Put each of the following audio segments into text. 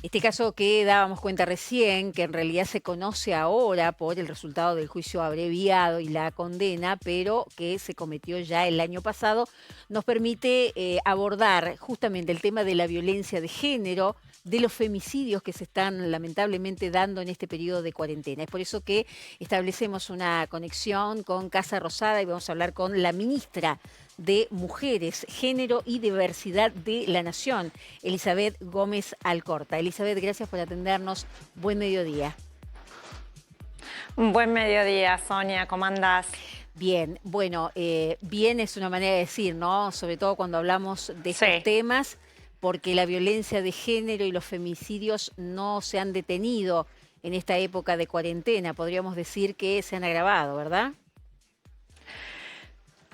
Este caso que dábamos cuenta recién, que en realidad se conoce ahora por el resultado del juicio abreviado y la condena, pero que se cometió ya el año pasado, nos permite abordar justamente el tema de la violencia de género, de los femicidios que se están lamentablemente dando en este periodo de cuarentena. Es por eso que establecemos una conexión con Casa Rosada y vamos a hablar con la ministra de Mujeres, Género y Diversidad de la Nación, Elizabeth Gómez Alcorta. Elizabeth, gracias por atendernos. Buen mediodía. Un buen mediodía, Sonia, ¿cómo andás? Bien, bueno, bien es una manera de decir, ¿no? Sobre todo cuando hablamos de estos Sí. temas, porque la violencia de género y los femicidios no se han detenido en esta época de cuarentena. Podríamos decir que se han agravado, ¿verdad?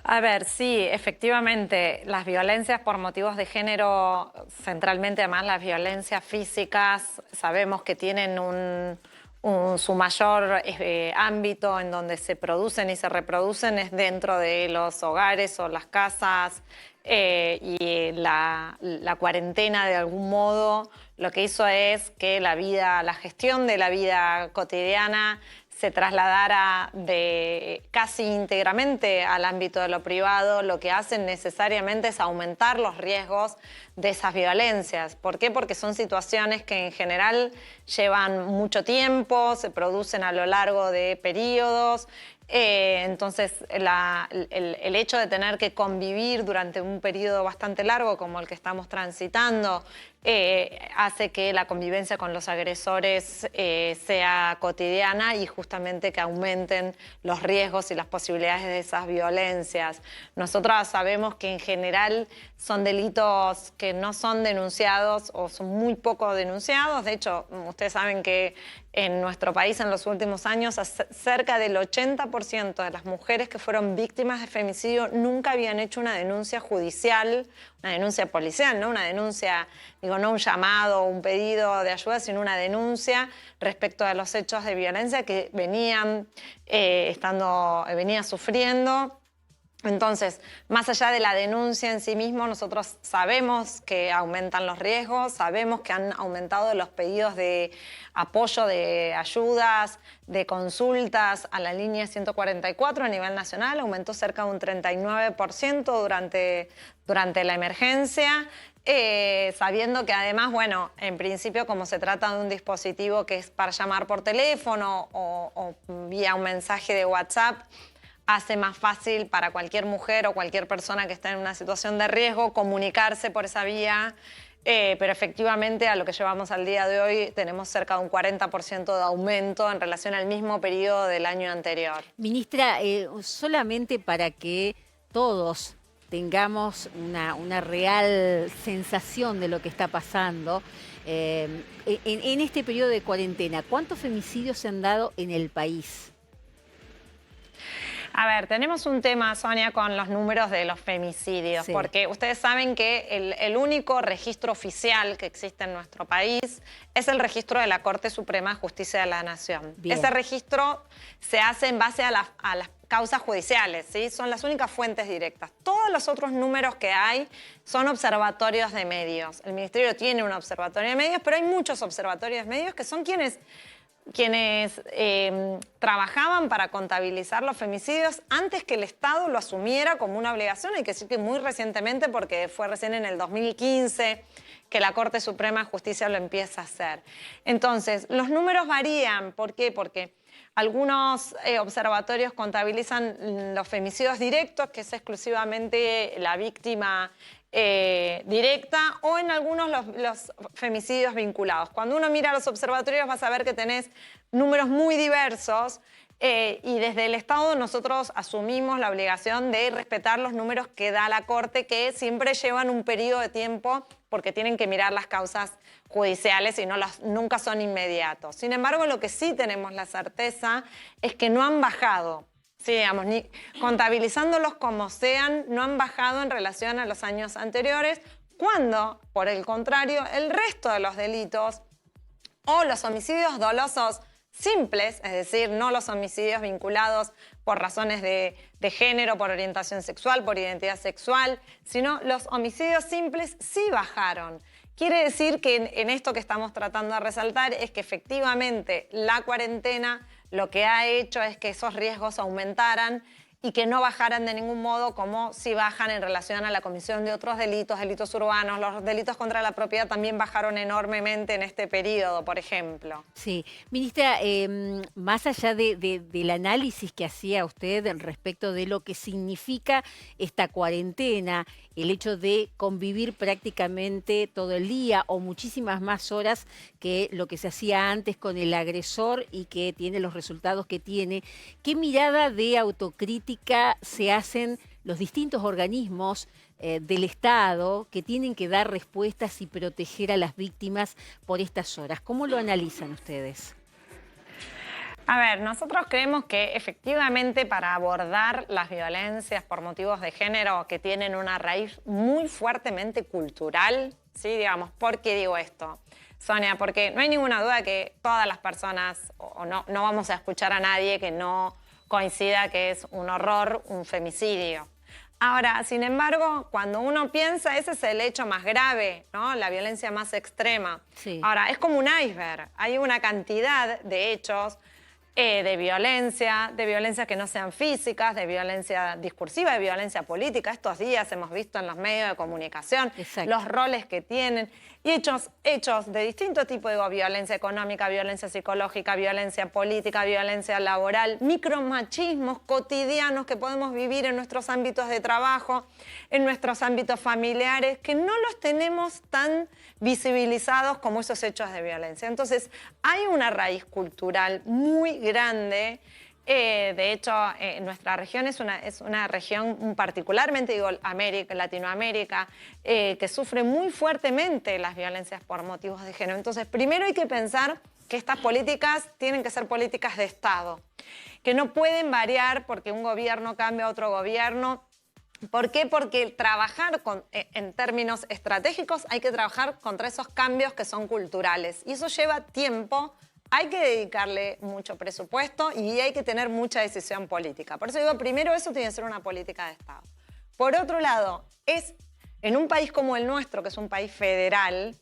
A ver, sí, efectivamente, las violencias por motivos de género, centralmente además las violencias físicas, sabemos que tienen su mayor ámbito en donde se producen y se reproducen es dentro de los hogares o las casas, y la cuarentena de algún modo lo que hizo es que la gestión de la vida cotidiana se trasladara de casi íntegramente al ámbito de lo privado, lo que hacen necesariamente es aumentar los riesgos de esas violencias. ¿Por qué? Porque son situaciones que en general llevan mucho tiempo, se producen a lo largo de periodos. Entonces, el hecho de tener que convivir durante un periodo bastante largo como el que estamos transitando hace que la convivencia con los agresores sea cotidiana y justamente que aumenten los riesgos y las posibilidades de esas violencias. Nosotras sabemos que en general son delitos que no son denunciados o son muy poco denunciados. De hecho, ustedes saben que en nuestro país en los últimos años cerca del 80% de las mujeres que fueron víctimas de femicidio nunca habían hecho una denuncia judicial, una denuncia policial, ¿no? Una denuncia, digo, no un llamado o un pedido de ayuda, sino una denuncia respecto a los hechos de violencia que venían sufriendo. Entonces, más allá de la denuncia en sí mismo, nosotros sabemos que aumentan los riesgos, sabemos que han aumentado los pedidos de apoyo, de ayudas, de consultas a la línea 144 a nivel nacional, aumentó cerca de un 39% durante la emergencia. Sabiendo que además, bueno, en principio como se trata de un dispositivo que es para llamar por teléfono o vía un mensaje de WhatsApp, hace más fácil para cualquier mujer o cualquier persona que esté en una situación de riesgo comunicarse por esa vía, pero efectivamente a lo que llevamos al día de hoy tenemos cerca de un 40% de aumento en relación al mismo periodo del año anterior. Ministra, solamente para que todos tengamos una real sensación de lo que está pasando, en este periodo de cuarentena, ¿cuántos femicidios se han dado en el país? A ver, tenemos un tema, Sonia, con los números de los femicidios, Sí. porque ustedes saben que el único registro oficial que existe en nuestro país es el registro de la Corte Suprema de Justicia de la Nación. Bien. Ese registro se hace en base a las causas judiciales, ¿sí? Son las únicas fuentes directas. Todos los otros números que hay son observatorios de medios. El Ministerio tiene un observatorio de medios, pero hay muchos observatorios de medios que son quienes trabajaban para contabilizar los femicidios antes que el Estado lo asumiera como una obligación. Hay que decir que muy recientemente, porque fue recién en el 2015 que la Corte Suprema de Justicia lo empieza a hacer. Entonces, los números varían. ¿Por qué? Porque algunos observatorios contabilizan los femicidios directos, que es exclusivamente la víctima directa, o en algunos los femicidios vinculados. Cuando uno mira los observatorios vas a ver que tenés números muy diversos y desde el Estado nosotros asumimos la obligación de respetar los números que da la Corte, que siempre llevan un periodo de tiempo porque tienen que mirar las causas judiciales y nunca son inmediatos. Sin embargo, lo que sí tenemos la certeza es que no han bajado. Sí, digamos, contabilizándolos como sean, no han bajado en relación a los años anteriores, cuando, por el contrario, el resto de los delitos o los homicidios dolosos simples, es decir, no los homicidios vinculados por razones de género, por orientación sexual, por identidad sexual, sino los homicidios simples sí bajaron. Quiere decir que en esto que estamos tratando de resaltar es que efectivamente la cuarentena lo que ha hecho es que esos riesgos aumentaran y que no bajaran de ningún modo como si bajan en relación a la comisión de otros delitos, delitos urbanos. Los delitos contra la propiedad también bajaron enormemente en este periodo, por ejemplo. Sí, ministra, más allá del análisis que hacía usted respecto de lo que significa esta cuarentena, el hecho de convivir prácticamente todo el día o muchísimas más horas que lo que se hacía antes con el agresor y que tiene los resultados que tiene, ¿qué mirada de autocrítica se hacen los distintos organismos del Estado que tienen que dar respuestas y proteger a las víctimas por estas horas? ¿Cómo lo analizan ustedes? A ver, nosotros creemos que efectivamente para abordar las violencias por motivos de género que tienen una raíz muy fuertemente cultural, ¿sí? Digamos, ¿por qué digo esto, Sonia? Porque no hay ninguna duda que todas las personas, o no vamos a escuchar a nadie que no coincida que es un horror, un femicidio. Ahora, sin embargo, cuando uno piensa, ese es el hecho más grave, ¿no? La violencia más extrema. Sí. Ahora, es como un iceberg. Hay una cantidad de hechos de violencia que no sean físicas, de violencia discursiva, de violencia política. Estos días hemos visto en los medios de comunicación los roles que tienen y hechos de distinto tipo, digo, violencia económica, violencia psicológica, violencia política, violencia laboral, micromachismos cotidianos que podemos vivir en nuestros ámbitos de trabajo, en nuestros ámbitos familiares, que no los tenemos tan visibilizados como esos hechos de violencia. Entonces, hay una raíz cultural muy grande. De hecho, nuestra región es una región particularmente, digo, Latinoamérica, que sufre muy fuertemente las violencias por motivos de género. Entonces, primero hay que pensar que estas políticas tienen que ser políticas de Estado, que no pueden variar porque un gobierno cambia a otro gobierno. ¿Por qué? Porque trabajar en términos estratégicos hay que trabajar contra esos cambios que son culturales. Y eso lleva tiempo, hay que dedicarle mucho presupuesto y hay que tener mucha decisión política. Por eso digo, primero eso tiene que ser una política de Estado. Por otro lado, en un país como el nuestro, que es un país federal,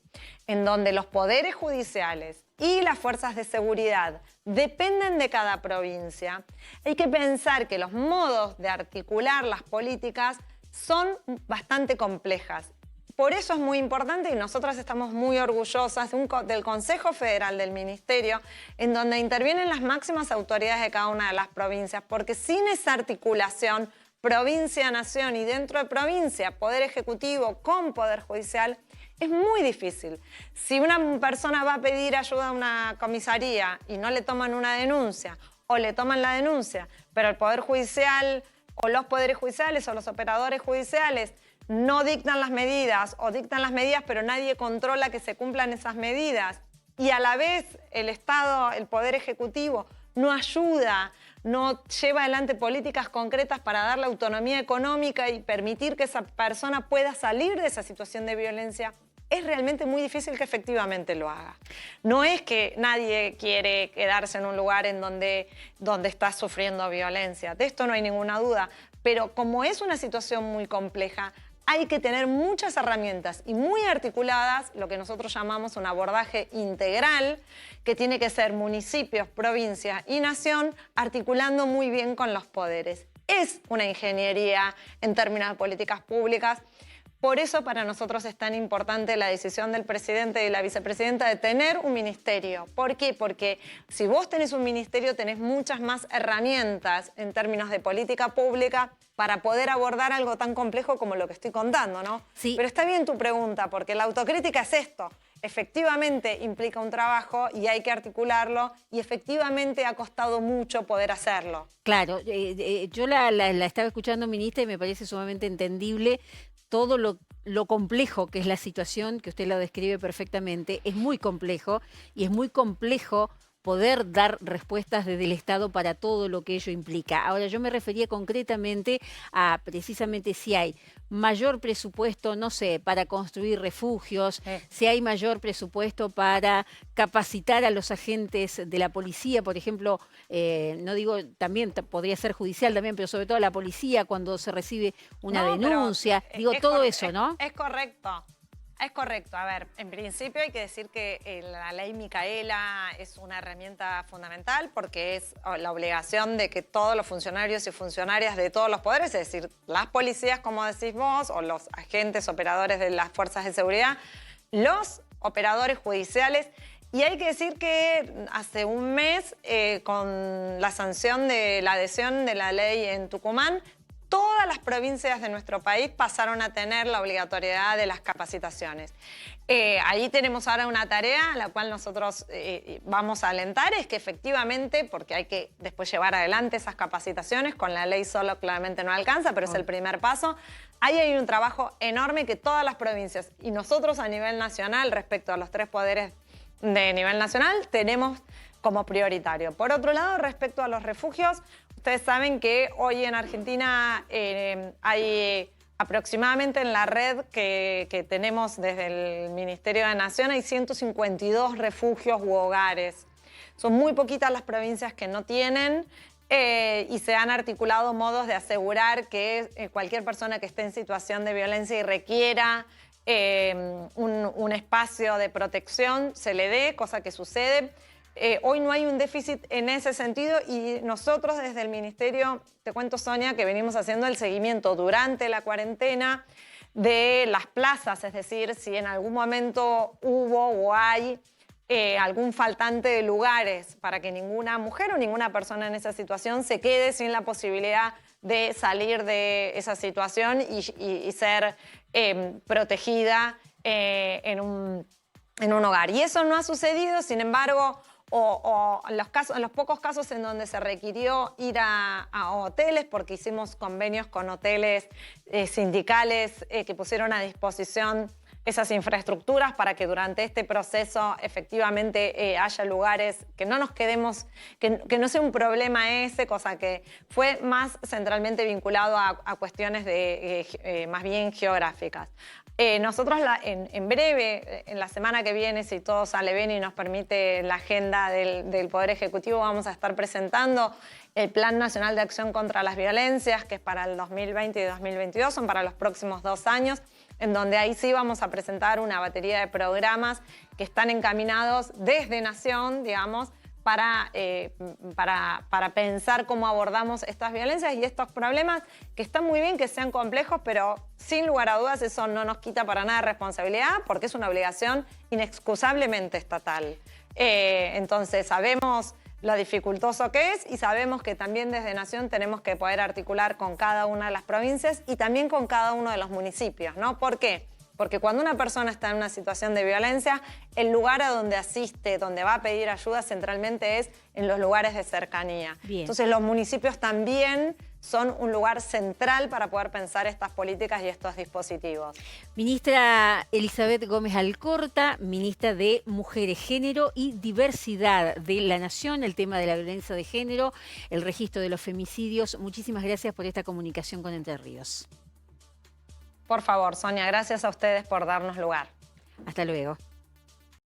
en donde los poderes judiciales y las fuerzas de seguridad dependen de cada provincia, hay que pensar que los modos de articular las políticas son bastante complejas. Por eso es muy importante y nosotras estamos muy orgullosas del Consejo Federal del Ministerio, en donde intervienen las máximas autoridades de cada una de las provincias, porque sin esa articulación provincia-nación y dentro de provincia, Poder Ejecutivo con Poder Judicial, es muy difícil. Si una persona va a pedir ayuda a una comisaría y no le toman una denuncia, o le toman la denuncia, pero el Poder Judicial o los poderes judiciales o los operadores judiciales no dictan las medidas o dictan las medidas pero nadie controla que se cumplan esas medidas y a la vez el Estado, el Poder Ejecutivo no ayuda, no lleva adelante políticas concretas para darle autonomía económica y permitir que esa persona pueda salir de esa situación de violencia, es realmente muy difícil que efectivamente lo haga. No es que nadie quiere quedarse en un lugar en donde está sufriendo violencia, de esto no hay ninguna duda, pero como es una situación muy compleja, hay que tener muchas herramientas y muy articuladas, lo que nosotros llamamos un abordaje integral, que tiene que ser municipios, provincia y nación, articulando muy bien con los poderes. Es una ingeniería en términos de políticas públicas. Por eso para nosotros es tan importante la decisión del presidente y la vicepresidenta de tener un ministerio. ¿Por qué? Porque si vos tenés un ministerio tenés muchas más herramientas en términos de política pública para poder abordar algo tan complejo como lo que estoy contando, ¿no? Sí. Pero está bien tu pregunta, porque la autocrítica es esto. Efectivamente implica un trabajo y hay que articularlo y efectivamente ha costado mucho poder hacerlo. Claro, yo la estaba escuchando, ministra, y me parece sumamente entendible todo lo complejo que es la situación, que usted lo describe perfectamente. Es muy complejo y es muy complejo poder dar respuestas desde el Estado para todo lo que ello implica. Ahora, yo me refería concretamente a precisamente si hay mayor presupuesto, no sé, para construir refugios, si hay mayor presupuesto para capacitar a los agentes de la policía, por ejemplo, no digo, también podría ser judicial también, pero sobre todo la policía cuando se recibe una denuncia, digo, todo eso, ¿no? Es correcto. Es correcto. A ver, en principio hay que decir que la ley Micaela es una herramienta fundamental porque es la obligación de que todos los funcionarios y funcionarias de todos los poderes, es decir, las policías, como decís vos, o los agentes operadores de las fuerzas de seguridad, los operadores judiciales. Y hay que decir que hace un mes, con la sanción de la adhesión de la ley en Tucumán, todas las provincias de nuestro país pasaron a tener la obligatoriedad de las capacitaciones. Ahí tenemos ahora una tarea a la cual nosotros vamos a alentar, es que efectivamente, porque hay que después llevar adelante esas capacitaciones, con la ley solo claramente no alcanza, pero es el primer paso. Ahí hay un trabajo enorme que todas las provincias y nosotros a nivel nacional, respecto a los 3 poderes de nivel nacional, tenemos como prioritario. Por otro lado, respecto a los refugios, ustedes saben que hoy en Argentina hay aproximadamente en la red que tenemos desde el Ministerio de Nación hay 152 refugios u hogares. Son muy poquitas las provincias que no tienen y se han articulado modos de asegurar que cualquier persona que esté en situación de violencia y requiera un espacio de protección se le dé, cosa que sucede. Hoy no hay un déficit en ese sentido y nosotros desde el Ministerio, te cuento Sonia, que venimos haciendo el seguimiento durante la cuarentena de las plazas, es decir, si en algún momento hubo o hay algún faltante de lugares para que ninguna mujer o ninguna persona en esa situación se quede sin la posibilidad de salir de esa situación y ser protegida en un hogar. Y eso no ha sucedido, sin embargo, en los pocos casos en donde se requirió ir a hoteles, porque hicimos convenios con hoteles sindicales que pusieron a disposición esas infraestructuras para que durante este proceso efectivamente haya lugares, que no nos quedemos, que no sea un problema ese, cosa que fue más centralmente vinculado a cuestiones más bien geográficas. Nosotros en breve, en la semana que viene, si todo sale bien y nos permite la agenda del Poder Ejecutivo, vamos a estar presentando el Plan Nacional de Acción contra las Violencias, que es para el 2020 y 2022, son para los próximos 2 años, en donde ahí sí vamos a presentar una batería de programas que están encaminados desde Nación, digamos, para pensar cómo abordamos estas violencias y estos problemas, que están muy bien que sean complejos, pero sin lugar a dudas eso no nos quita para nada responsabilidad, porque es una obligación inexcusablemente estatal. Entonces sabemos lo dificultoso que es y sabemos que también desde Nación tenemos que poder articular con cada una de las provincias y también con cada uno de los municipios, ¿no? ¿Por qué? Porque cuando una persona está en una situación de violencia, el lugar a donde asiste, donde va a pedir ayuda centralmente es en los lugares de cercanía. Bien. Entonces los municipios también son un lugar central para poder pensar estas políticas y estos dispositivos. Ministra Elizabeth Gómez Alcorta, ministra de Mujeres, Género y Diversidad de la Nación, el tema de la violencia de género, el registro de los femicidios. Muchísimas gracias por esta comunicación con Entre Ríos. Por favor, Sonia, gracias a ustedes por darnos lugar. Hasta luego.